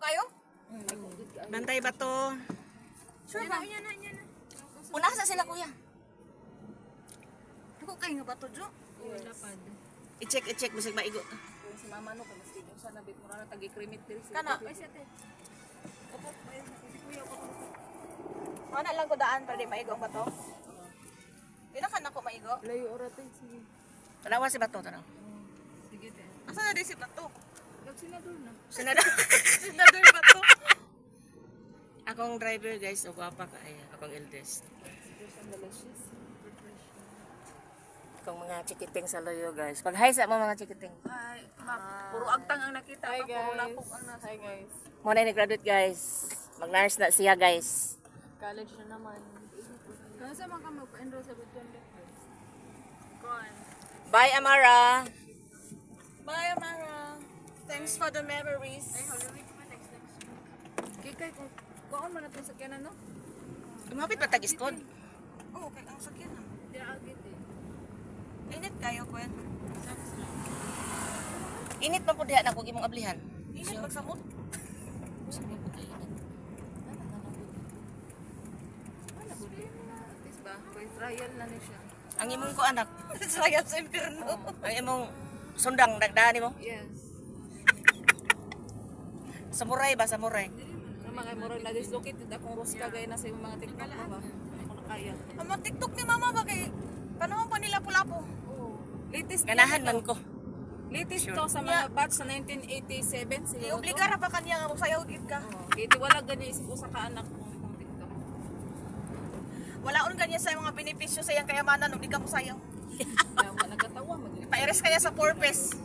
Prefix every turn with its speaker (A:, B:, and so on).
A: kayo?
B: Bantay ba to?
A: Sure ba?
C: Yan na.
A: Unahan sa sila kuya. Ako kayo nga ba to, Jo?
C: Lapad.
B: I-check musig maigo to.
C: Si mama no, kung mas tigong sana, bit mo na tagi-kremit diri.
A: Kana?
C: Ay, siya te. Opo, ay, si kuya ko.
A: Ano lang ko daan para di maigo ba to? Pila ka na ko maigo?
C: Layo ora te, sige.
B: Tanawa si Bato, tanaw.
C: Sige te.
A: Asa na di si Bato?
C: Lag senador na.
B: Sinada.
A: Senador Bato.
B: Akong driver guys, o gwapa ka ay akong eldest.
C: Sige siya delicious.
B: Akong mga chikiting sa loyo guys. Pag hi sa mga chikiting.
C: Ay, puro agtang ang nakita. Hi guys. Puro lapok ang nasa. Hi guys.
B: Muna ni-graduate guys. Mag-nurse na siya guys.
C: College na naman. Kaya sa mga magpa-enroll sa Butyon Kon.
B: Bye Amara.
A: Bye, Amara. Thanks for the memories.
C: Ay, holiday pa next time. Kikay ko. Kuon man natin sa kanan no?
B: Lumapit pa tag-istod.
A: Oh, kay ang sakyan na.
C: Di agit eh.
A: Init kayo, Kwen.
B: Init man po diha na kung imong ablihan.
A: Init pagsamot.
B: Sabi po kayo init.
C: Ano po din? Tis ba? May trial na ni siya.
B: Ang imong ko anak.
A: Sayap sa impirno.
B: Ang imong sundang dagdaan mo.
C: Yes.
B: Samurai ba samurai?
C: Ang mga murag na dislocate akong rosca gaya na sa imong mga TikTok ba ba? Ako na kaya.
A: Ang mga TikTok ni Mama ba kay panahon pa nila pulapo.
C: Oo. Latest
B: Ganahan
C: yan
B: man
C: ito.
B: ko.
C: Latest to sa mga batch sa 1987 siguro.
A: Iobligar pa kanya nga magsayaw gid ka.
C: Kiti wala gani usa ka anak mo kung TikTok.
A: Walaon kanya sa mga benepisyo sa iyang kayamanan ug di ka mosayaw.
C: Kaya nagkatawa mag.
A: Pairis kanya sa purpose.